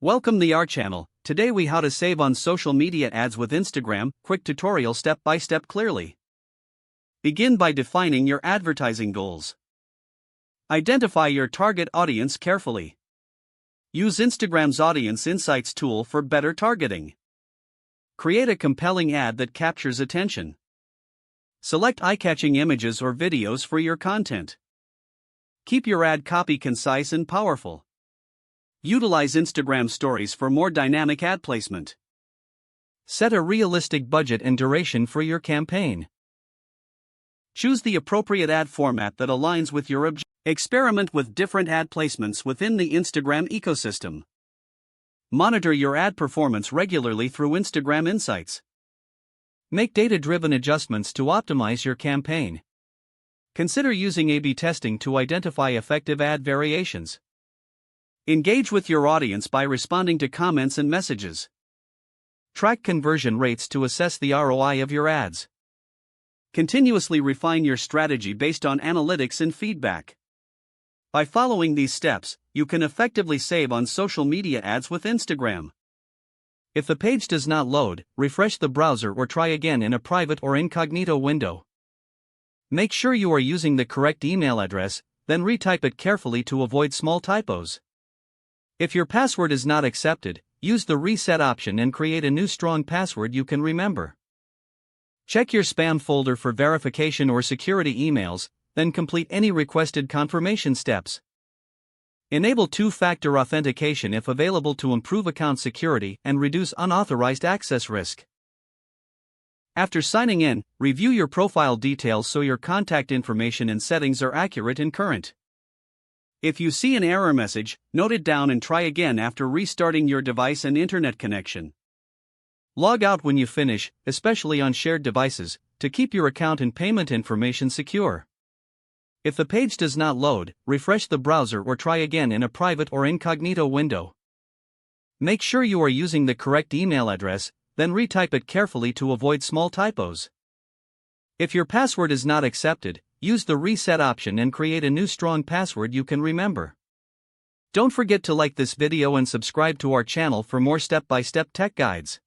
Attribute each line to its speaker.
Speaker 1: Welcome to our channel. Today we how to save on social media ads with Instagram, quick tutorial step by step clearly. Begin by defining your advertising goals. Identify your target audience carefully. Use Instagram's Audience Insights tool for better targeting. Create a compelling ad that captures attention. Select eye-catching images or videos for your content. Keep your ad copy concise and powerful. Utilize Instagram Stories for more dynamic ad placement. Set a realistic budget and duration for your campaign. Choose the appropriate ad format that aligns with your objective. Experiment with different ad placements within the Instagram ecosystem. Monitor your ad performance regularly through Instagram Insights. Make data-driven adjustments to optimize your campaign. Consider using A/B testing to identify effective ad variations. Engage with your audience by responding to comments and messages. Track conversion rates to assess the ROI of your ads. Continuously refine your strategy based on analytics and feedback. By following these steps, you can effectively save on social media ads with Instagram. If the page does not load, refresh the browser or try again in a private or incognito window. Make sure you are using the correct email address, then retype it carefully to avoid small typos. If your password is not accepted, use the reset option and create a new strong password you can remember. Check your spam folder for verification or security emails, then complete any requested confirmation steps. Enable two-factor authentication if available to improve account security and reduce unauthorized access risk. After signing in, review your profile details so your contact information and settings are accurate and current. If you see an error message, note it down and try again after restarting your device and internet connection. Log out when you finish, especially on shared devices, to keep your account and payment information secure. If the page does not load, refresh the browser or try again in a private or incognito window. Make sure you are using the correct email address, then retype it carefully to avoid small typos. If your password is not accepted, use the reset option and create a new strong password you can remember. Don't forget to like this video and subscribe to our channel for more step-by-step tech guides.